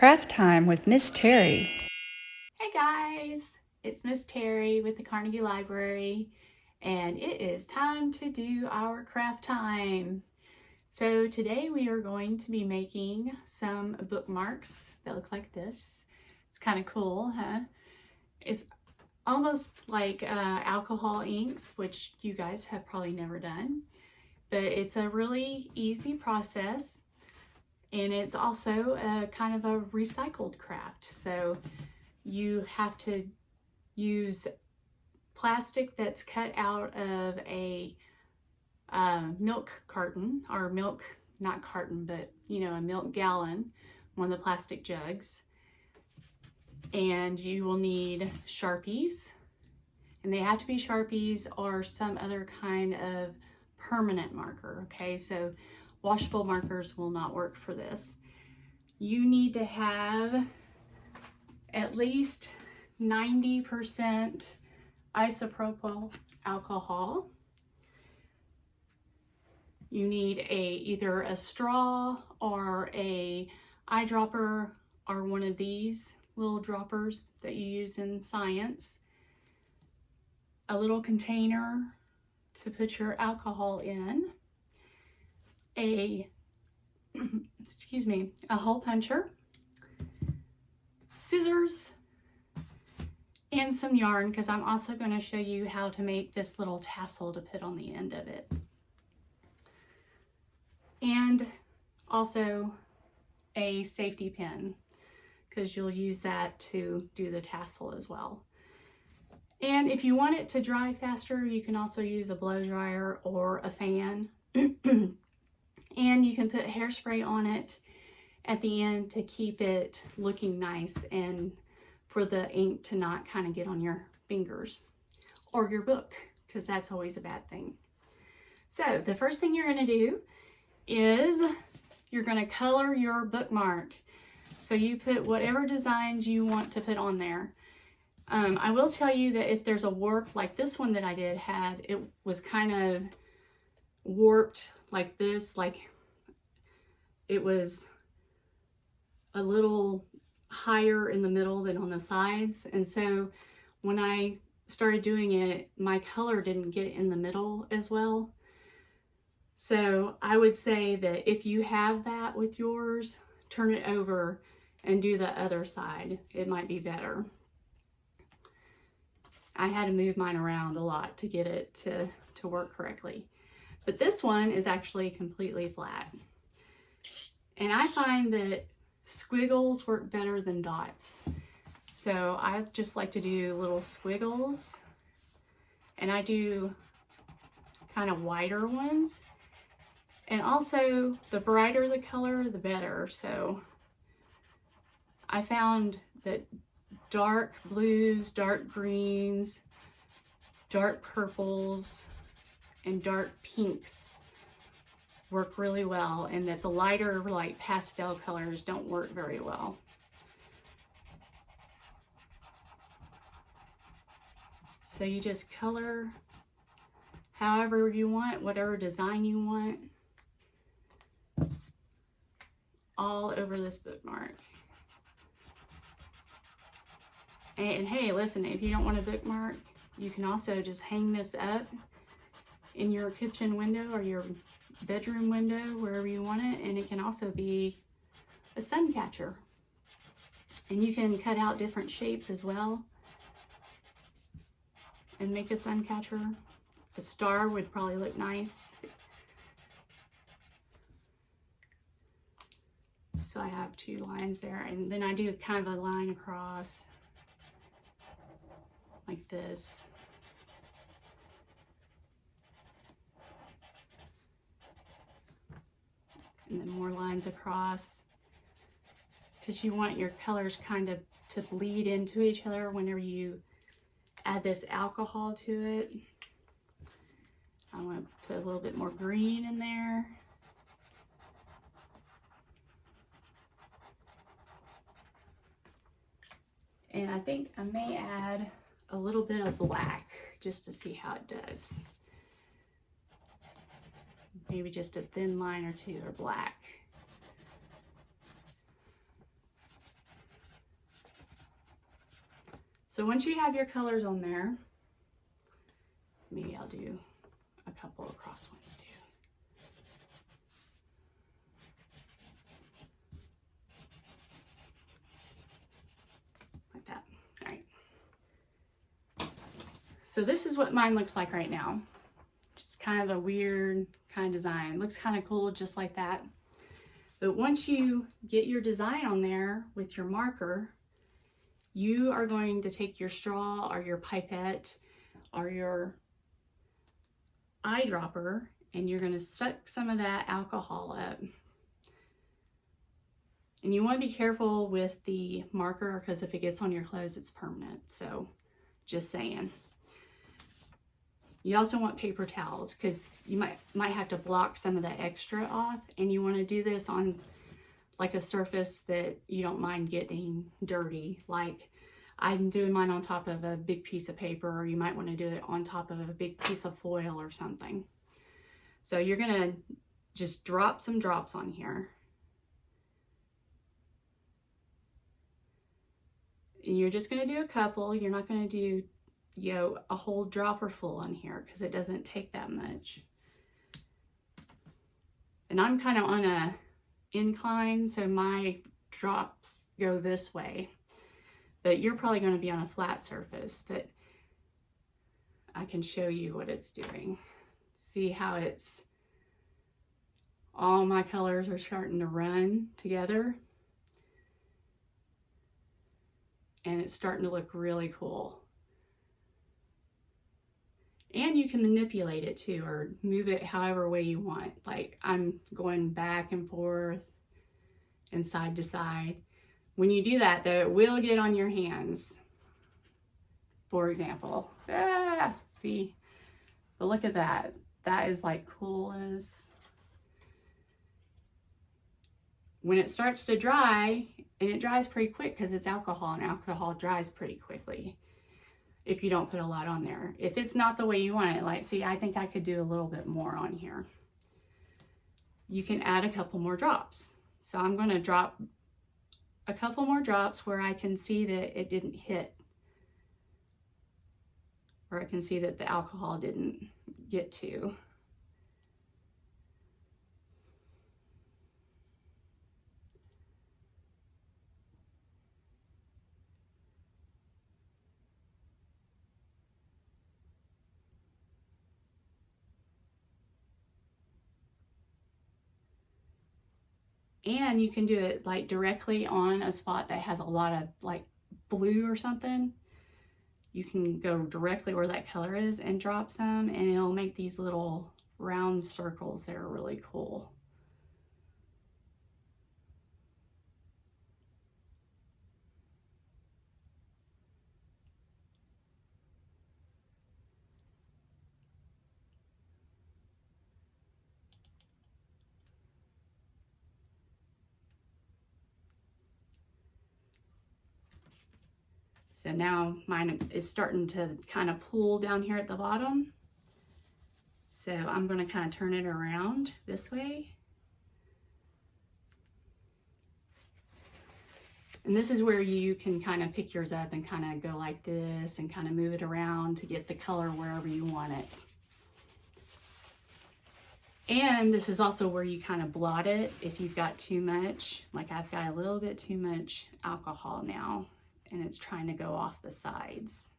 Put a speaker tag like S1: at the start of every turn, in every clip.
S1: Craft Time with Miss Teri.
S2: Hey guys, it's Miss Teri with the Carnegie Library, and it is time to do our craft time. So today we are going to be making some bookmarks that look like this. It's kind of cool, huh? It's almost like alcohol inks, which you guys have probably never done, but it's a really easy process. And it's also a kind of a recycled craft. So you have to use plastic that's cut out of a milk carton, or milk, not carton, but a milk gallon, one of the plastic jugs. And you will need Sharpies, and they have to be Sharpies or some other kind of permanent marker, okay? So washable markers will not work for this. You need to have at least 90% isopropyl alcohol. You need either a straw or a eyedropper or one of these little droppers that you use in science. A little container to put your alcohol in. A hole puncher, scissors, and some yarn, because I'm also going to show you how to make this little tassel to put on the end of it. And also a safety pin, because you'll use that to do the tassel as well. And if you want it to dry faster, you can also use a blow dryer or a fan. And you can put hairspray on it at the end to keep it looking nice and for the ink to not kind of get on your fingers or your book, because that's always a bad thing. So the first thing you're going to do is you're going to color your bookmark. So you put whatever designs you want to put on there. I will tell you that if there's a warp like this one that I did had, it was kind of warped like this, like it was a little higher in the middle than on the sides. And so when I started doing it, my color didn't get in the middle as well. So I would say that if you have that with yours, turn it over and do the other side. It might be better. I had to move mine around a lot to get it to work correctly. But this one is actually completely flat. And I find that squiggles work better than dots. So I just like to do little squiggles. And I do kind of wider ones. And also, the brighter the color, the better. So I found that dark blues, dark greens, dark purples, and dark pinks work really well, and that the lighter, like pastel colors, don't work very well. So you just color however you want, whatever design you want, all over this bookmark. And hey, listen, if you don't want a bookmark, you can also just hang this up in your kitchen window or your bedroom window, wherever you want it, and it can also be a sun catcher. And you can cut out different shapes as well and make a sun catcher. A star would probably look nice. So I have two lines there, and then I do kind of a line across like this. And then more lines across, because you want your colors kind of to bleed into each other whenever you add this alcohol to it. I want to put a little bit more green in there. And I think I may add a little bit of black just to see how it does. Maybe just a thin line or two of black. So once you have your colors on there, maybe I'll do a couple of cross ones too. Like that. All right. So this is what mine looks like right now. Just kind of a weird kind of design. Looks kind of cool just like that. But once you get your design on there with your marker, you are going to take your straw or your pipette or your eyedropper and you're going to suck some of that alcohol up. And you want to be careful with the marker because if it gets on your clothes, it's permanent. So just saying. You also want paper towels because you might have to block some of the extra off, and you want to do this on like a surface that you don't mind getting dirty. Like I'm doing mine on top of a big piece of paper, or you might want to do it on top of a big piece of foil or something. So you're gonna just drop some drops on here. And you're just gonna do a couple. You're not gonna do, you know, a whole dropper full on here because it doesn't take that much. And I'm kind of on a incline, so my drops go this way. But you're probably going to be on a flat surface, but I can show you what it's doing. See how it's, all my colors are starting to run together. And it's starting to look really cool. And you can manipulate it too, or move it however way you want. Like I'm going back and forth and side to side. When you do that though, it will get on your hands. For example, see, but look at that. That is like cool as. When it starts to dry, and it dries pretty quick because it's alcohol, and alcohol dries pretty quickly if you don't put a lot on there. If it's not the way you want it, like, see, I think I could do a little bit more on here. You can add a couple more drops. So I'm going to drop a couple more drops where I can see that it didn't hit, or I can see that the alcohol didn't get to. And you can do it like directly on a spot that has a lot of like blue or something. You can go directly where that color is and drop some, and it'll make these little round circles that are really cool. So now mine is starting to kind of pool down here at the bottom. So I'm going to kind of turn it around this way. And this is where you can kind of pick yours up and kind of go like this and kind of move it around to get the color wherever you want it. And this is also where you kind of blot it if you've got too much. Like I've got a little bit too much alcohol now, and it's trying to go off the sides.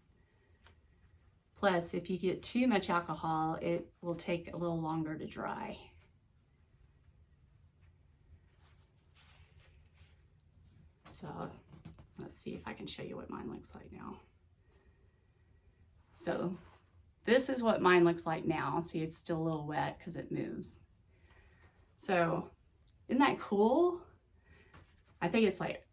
S2: Plus, if you get too much alcohol, it will take a little longer to dry. So let's see if I can show you what mine looks like now. So this is what mine looks like now. See, it's still a little wet because it moves. So isn't that cool? I think it's like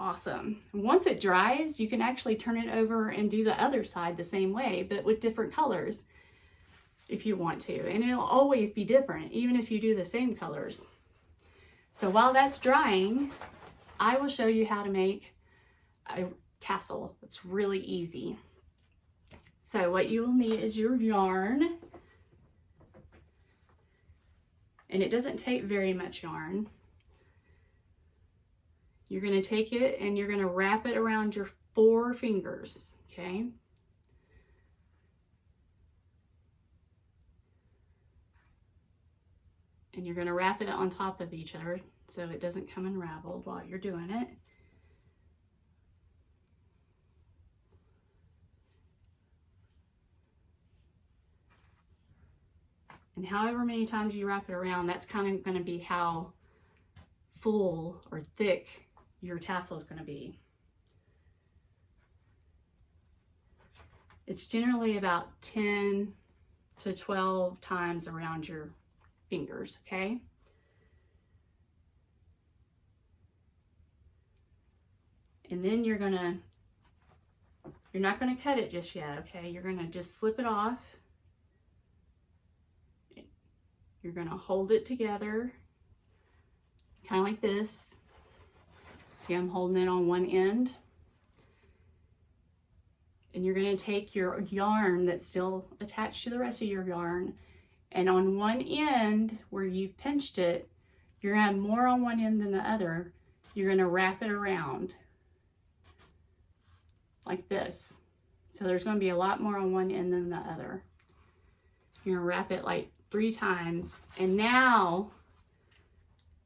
S2: awesome. Once it dries, you can actually turn it over and do the other side the same way, but with different colors if you want to. And it'll always be different, even if you do the same colors. So while that's drying, I will show you how to make a tassel. It's really easy. So what you will need is your yarn. And it doesn't take very much yarn. You're going to take it and you're going to wrap it around your 4 fingers, okay? And you're going to wrap it on top of each other so it doesn't come unraveled while you're doing it. And however many times you wrap it around, that's kind of going to be how full or thick your tassel is going to be. It's generally about 10 to 12 times around your fingers, okay? And then you're not gonna cut it just yet, okay? You're gonna just slip it off. You're gonna hold it together, kind of like this. See, I'm holding it on one end. And you're gonna take your yarn that's still attached to the rest of your yarn, and on one end where you've pinched it, you're gonna have more on one end than the other. You're gonna wrap it around like this. So there's gonna be a lot more on one end than the other. You're gonna wrap it like 3 times, and now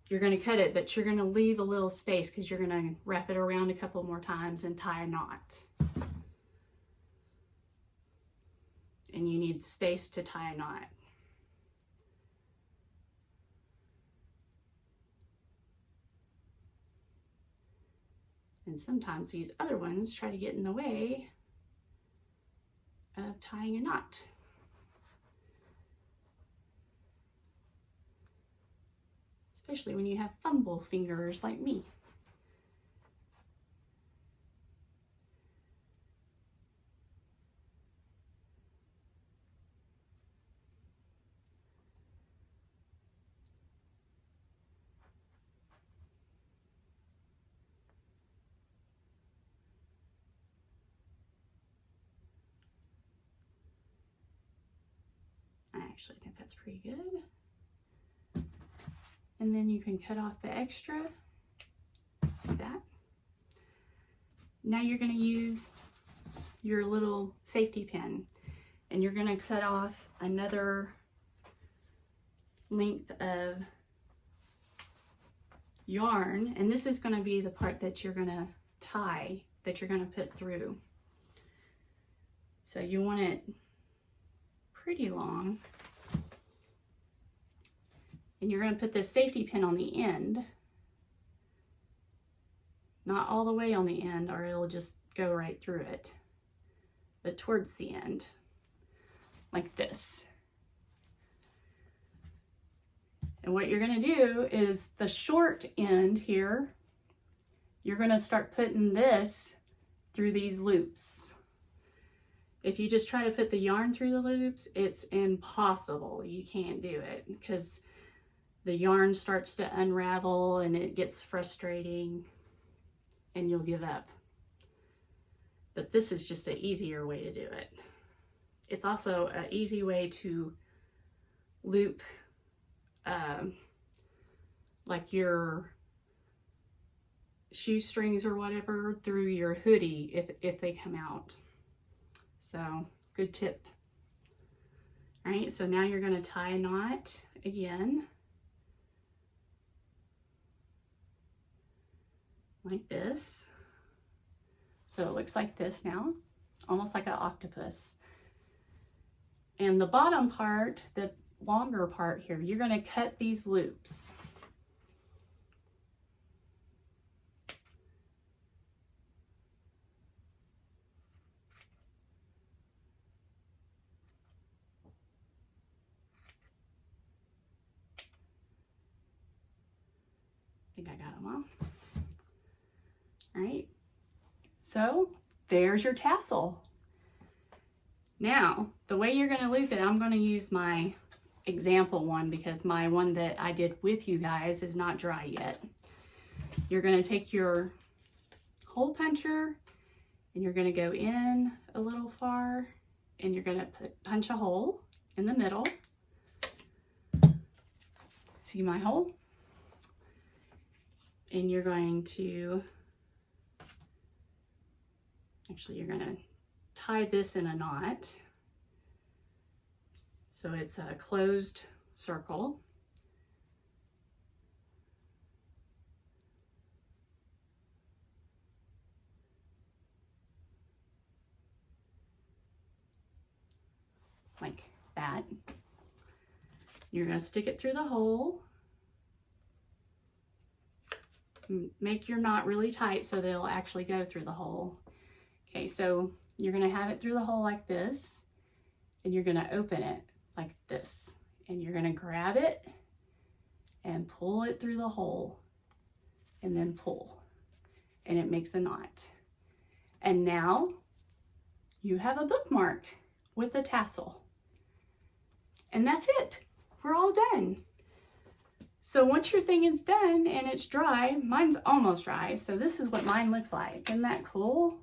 S2: you're gonna cut it, but you're gonna leave a little space because you're gonna wrap it around a couple more times and tie a knot. And you need space to tie a knot. And sometimes these other ones try to get in the way of tying a knot. Especially when you have fumble fingers like me. I actually think that's pretty good. And then you can cut off the extra, like that. Now you're gonna use your little safety pin, and you're gonna cut off another length of yarn, and this is gonna be the part that you're gonna tie, that you're gonna put through. So you want it pretty long. And you're going to put this safety pin on the end. Not all the way on the end, or it'll just go right through it. But towards the end. Like this. And what you're going to do is the short end here, you're going to start putting this through these loops. If you just try to put the yarn through the loops, it's impossible. You can't do it because the yarn starts to unravel and it gets frustrating and you'll give up. But this is just an easier way to do it. It's also an easy way to loop like your shoestrings or whatever through your hoodie if they come out. So, good tip. All right, so now you're going to tie a knot again. Like this. So it looks like this now, almost like an octopus. And the bottom part, the longer part here, you're going to cut these loops. I think I got them all. All right, so there's your tassel. Now, the way you're gonna loop it, I'm gonna use my example one because my one that I did with you guys is not dry yet. You're gonna take your hole puncher and you're gonna go in a little far and you're gonna punch a hole in the middle. See my hole? And you're going to Actually, you're gonna tie this in a knot. So it's a closed circle. Like that. You're going to stick it through the hole. Make your knot really tight so they'll actually go through the hole. Okay, so you're going to have it through the hole like this, and you're going to open it like this, and you're going to grab it and pull it through the hole, and then pull, and it makes a knot. And now you have a bookmark with a tassel. And that's it. We're all done. So once your thing is done and it's dry, mine's almost dry, so this is what mine looks like. Isn't that cool?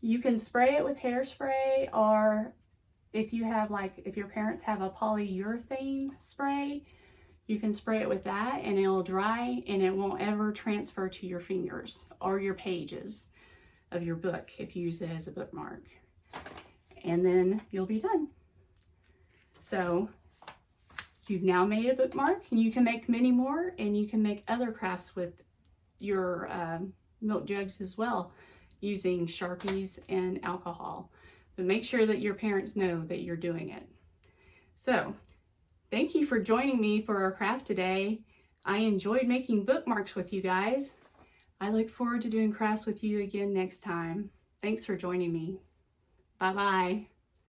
S2: You can spray it with hairspray, or if you have if your parents have a polyurethane spray, you can spray it with that and it'll dry and it won't ever transfer to your fingers or your pages of your book if you use it as a bookmark. And then you'll be done. So you've now made a bookmark, and you can make many more, and you can make other crafts with your milk jugs as well, using Sharpies and alcohol. But make sure that your parents know that you're doing it. So thank you for joining me for our craft today. I enjoyed making bookmarks with you guys. I look forward to doing crafts with you again next time. Thanks for joining me. Bye-bye.